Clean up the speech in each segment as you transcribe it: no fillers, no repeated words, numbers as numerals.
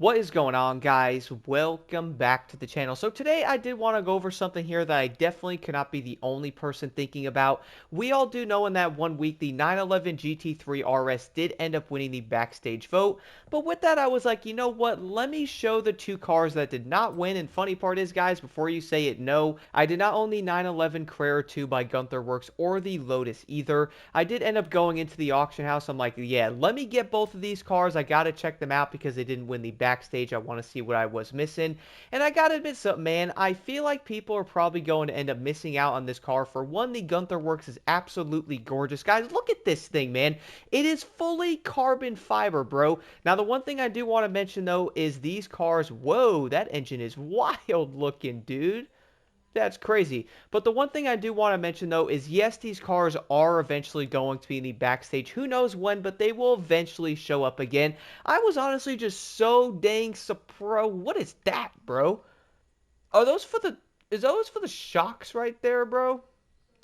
What is going on, guys? Welcome back to the channel. So today I did want to go over something here that I definitely cannot be the only person thinking about. We all do know in that 1 week the 911 GT3 RS did end up winning the backstage vote. But with that, I was like, you know what? Let me show the two cars that did not win. And funny part is, guys, before you say it, no, I did not own the 911 Carrera 2 by Gunther Works or the Lotus either. I did end up going into the auction house. I'm like, yeah, let me get both of these cars. I got to check them out because they didn't win the backstage. I want to see what I was missing. And I got to admit something, man. I feel like people are probably going to end up missing out on this car. For one, the Gunther Works is absolutely gorgeous. Guys, look at this thing, man. It is fully carbon fiber, bro. Now, the one thing I do want to mention, though, is these cars. Whoa, that engine is wild looking, dude. That's crazy. But the one thing I do want to mention, though, is yes, these cars are eventually going to be in the backstage. Who knows when, but they will eventually show up again. I was honestly just so dang surprised. What is that, bro? Are those for the... Is those for the shocks right there, bro?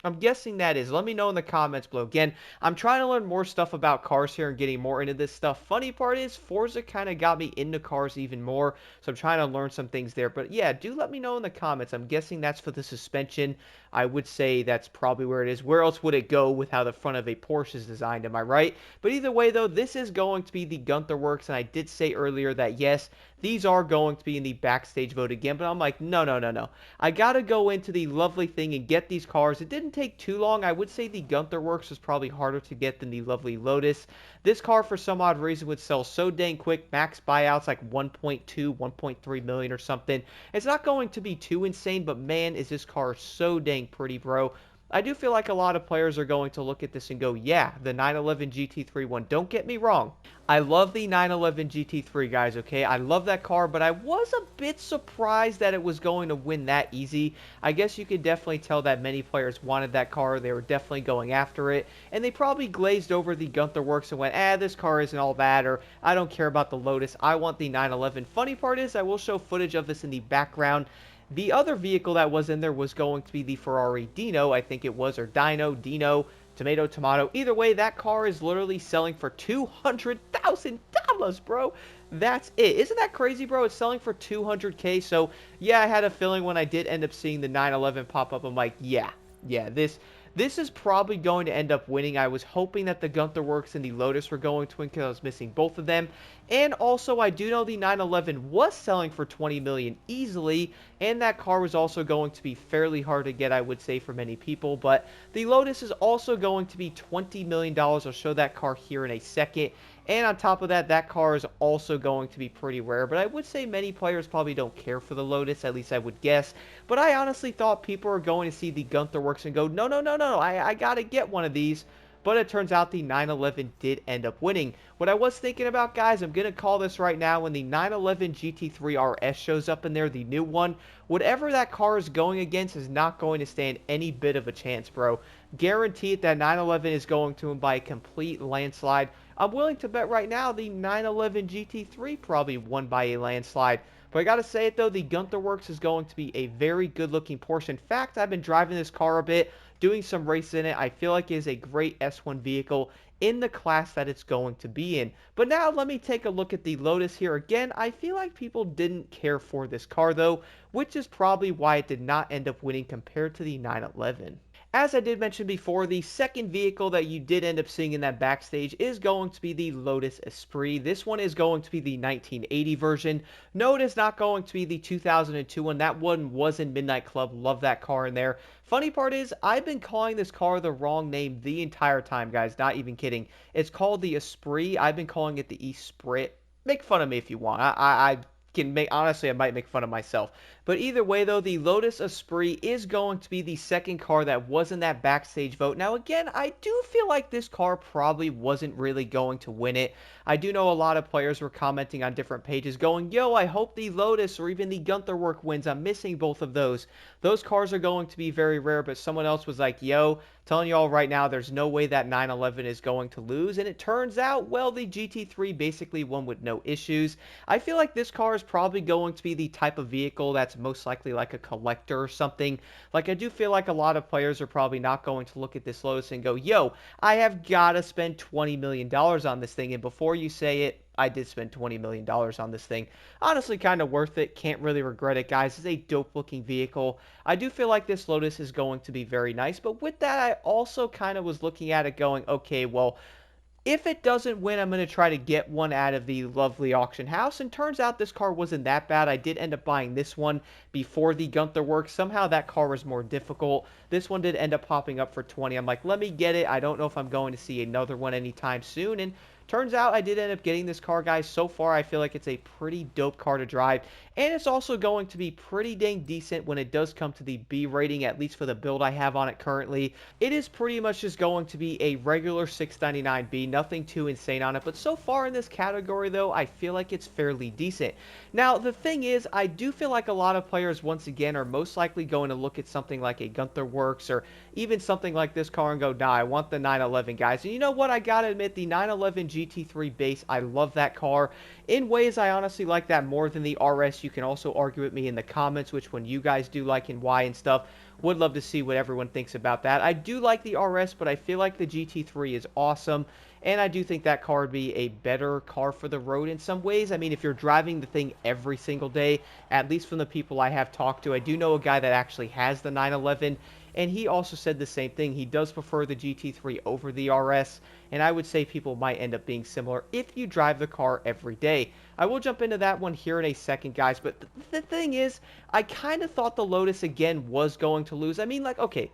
I'm guessing that is. Let me know in the comments below. Again, I'm trying to learn more stuff about cars here and getting more into this stuff. Funny part is, Forza kind of got me into cars even more, so I'm trying to learn some things there. But yeah, do let me know in the comments. I'm guessing that's for the suspension. I would say that's probably where it is. Where else would it go with how the front of a Porsche is designed, am I right? But either way, though, this is going to be the Gunther Works, and I did say earlier that, yes, these are going to be in the backstage vote again, but I'm like, no, no, no, no. I got to go into the lovely thing and get these cars. It didn't take too long. I would say the Gunther Works was probably harder to get than the lovely Lotus. This car, for some odd reason, would sell so dang quick. Max buyouts like 1.2, 1.3 million or something. It's not going to be too insane, but man, is this car so dang pretty, bro. I do feel like a lot of players are going to look at this and go, yeah, the 911 GT3 one. Don't get me wrong. I love the 911 GT3, guys, okay? I love that car, but I was a bit surprised that it was going to win that easy. I guess you could definitely tell that many players wanted that car. They were definitely going after it, and they probably glazed over the Gunther Works and went, this car isn't all bad, or I don't care about the Lotus. I want the 911. Funny part is, I will show footage of this in the background. The other vehicle that was in there was going to be the Ferrari Dino, I think it was, or Dino, tomato, tomato. Either way, that car is literally selling for $200,000, bro. That's it. Isn't that crazy, bro? It's selling for 200K. So, yeah, I had a feeling when I did end up seeing the 911 pop up, I'm like, yeah, this is probably going to end up winning. I was hoping that the Gunther Works and the Lotus were going to win because I was missing both of them. And also, I do know the 911 was selling for 20 million easily, and that car was also going to be fairly hard to get, I would say, for many people. But the Lotus is also going to be $20 million. I'll show that car here in a second. And on top of that, that car is also going to be pretty rare. But I would say many players probably don't care for the Lotus, at least I would guess. But I honestly thought people were going to see the Gunther Works and go, no, no, no, no, I got to get one of these. But it turns out the 911 did end up winning. What I was thinking about, guys, I'm going to call this right now. When the 911 GT3 RS shows up in there, the new one, whatever that car is going against is not going to stand any bit of a chance, bro. Guaranteed that 911 is going to win by a complete landslide. I'm willing to bet right now the 911 GT3 probably won by a landslide. But I gotta say it though, the Gunther Works is going to be a very good looking Porsche. In fact, I've been driving this car a bit, doing some races in it. I feel like it is a great S1 vehicle in the class that it's going to be in. But now let me take a look at the Lotus here again. I feel like people didn't care for this car though, which is probably why it did not end up winning compared to the 911. As I did mention before, the second vehicle that you did end up seeing in that backstage is going to be the Lotus Esprit. This one is going to be the 1980 version. No, it is not going to be the 2002 one. That one was in Midnight Club. Love that car in there. Funny part is, I've been calling this car the wrong name the entire time, guys. Not even kidding. It's called the Esprit. I've been calling it the Esprit. Make fun of me if you want. I can make, honestly, I might make fun of myself. But either way, though, the Lotus Esprit is going to be the second car that was in that backstage vote. Now, again, I do feel like this car probably wasn't really going to win it. I do know a lot of players were commenting on different pages going, yo, I hope the Lotus or even the Gunther Work wins. I'm missing both of those. Those cars are going to be very rare, but someone else was like, yo, telling you all right now, there's no way that 911 is going to lose. And it turns out, well, the GT3 basically won with no issues. I feel like this car is probably going to be the type of vehicle that's most likely like a collector or something. Like, I do feel like a lot of players are probably not going to look at this Lotus and go, yo, I have got to spend $20 million on this thing. And before you say it, I did spend $20 million on this thing. Honestly, kind of worth it. Can't really regret it, guys. It's a dope-looking vehicle. I do feel like this Lotus is going to be very nice, but with that, I also kind of was looking at it going, okay, well, if it doesn't win, I'm going to try to get one out of the lovely auction house. And turns out this car wasn't that bad. I did end up buying this one before the Gunther works. Somehow that car was more difficult. This one did end up popping up for 20. I'm like, let me get it. I don't know if I'm going to see another one anytime soon. And turns out I did end up getting this car, guys. So far, I feel like it's a pretty dope car to drive. And it's also going to be pretty dang decent when it does come to the B rating, at least for the build I have on it currently. It is pretty much just going to be a regular 699B, nothing too insane on it. But so far in this category, though, I feel like it's fairly decent. Now, the thing is, I do feel like a lot of players, once again, are most likely going to look at something like a Gunther Works or even something like this car and go, nah, I want the 911, guys. And you know what? I gotta admit, the 911 GT3 base, I love that car. In ways, I honestly like that more than the RS. You can also argue with me in the comments which one you guys do like and why and stuff. Would love to see what everyone thinks about that. I do like the RS, but I feel like the GT3 is awesome. And I do think that car would be a better car for the road in some ways. I mean, if you're driving the thing every single day, at least from the people I have talked to, I do know a guy that actually has the 911, and he also said the same thing. He does prefer the GT3 over the RS, and I would say people might end up being similar if you drive the car every day. I will jump into that one here in a second, guys, but the thing is, I kind of thought the Lotus, again, was going to lose. I mean, like, okay,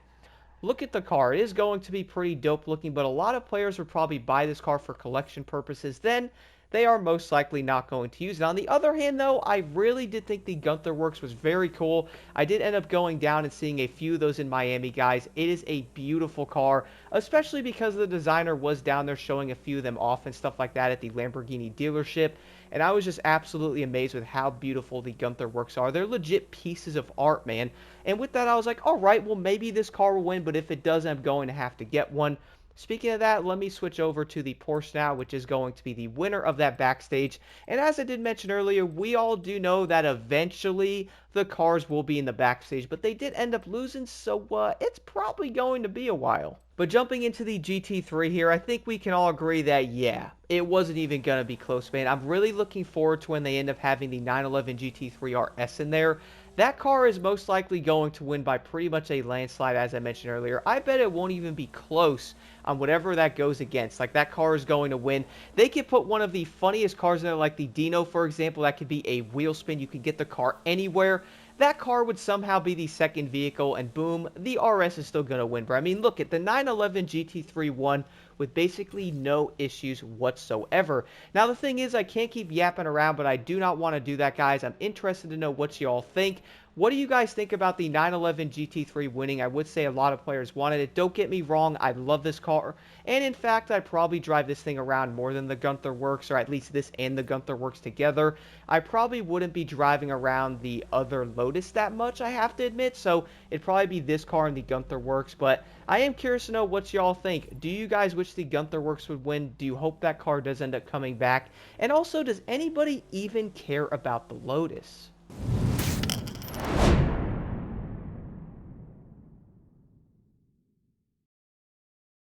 look at the car. It is going to be pretty dope looking, but a lot of players would probably buy this car for collection purposes. Then they are most likely not going to use it. On the other hand, though, I really did think the Gunther Works was very cool. I did end up going down and seeing a few of those in Miami, guys. It is a beautiful car, especially because the designer was down there showing a few of them off and stuff like that at the Lamborghini dealership. And I was just absolutely amazed with how beautiful the Gunther Works are. They're legit pieces of art, man. And with that, I was like, all right, well, maybe this car will win, but if it does, I'm going to have to get one. Speaking of that, let me switch over to the Porsche now, which is going to be the winner of that Backstage. And as I did mention earlier, we all do know that eventually the cars will be in the Backstage, but they did end up losing, so it's probably going to be a while. But jumping into the GT3 here, I think we can all agree that, yeah, it wasn't even going to be close, man. I'm really looking forward to when they end up having the 911 GT3 RS in there. That car is most likely going to win by pretty much a landslide, as I mentioned earlier. I bet it won't even be close on whatever that goes against. Like, that car is going to win. They could put one of the funniest cars in there, like the Dino, for example. That could be a wheel spin. You could get the car anywhere. That car would somehow be the second vehicle, and boom, the RS is still going to win, bro. I mean, look at the 911 GT3 won with basically no issues whatsoever. Now, the thing is, I can't keep yapping around, but I do not want to do that, guys. I'm interested to know what you all think. What do you guys think about the 911 GT3 winning? I would say a lot of players wanted it. Don't get me wrong, I love this car. And in fact, I'd probably drive this thing around more than the Gunther Works, or at least this and the Gunther Works together. I probably wouldn't be driving around the other Lotus that much, I have to admit. So it'd probably be this car and the Gunther Works. But I am curious to know what y'all think. Do you guys wish the Gunther Works would win? Do you hope that car does end up coming back? And also, does anybody even care about the Lotus?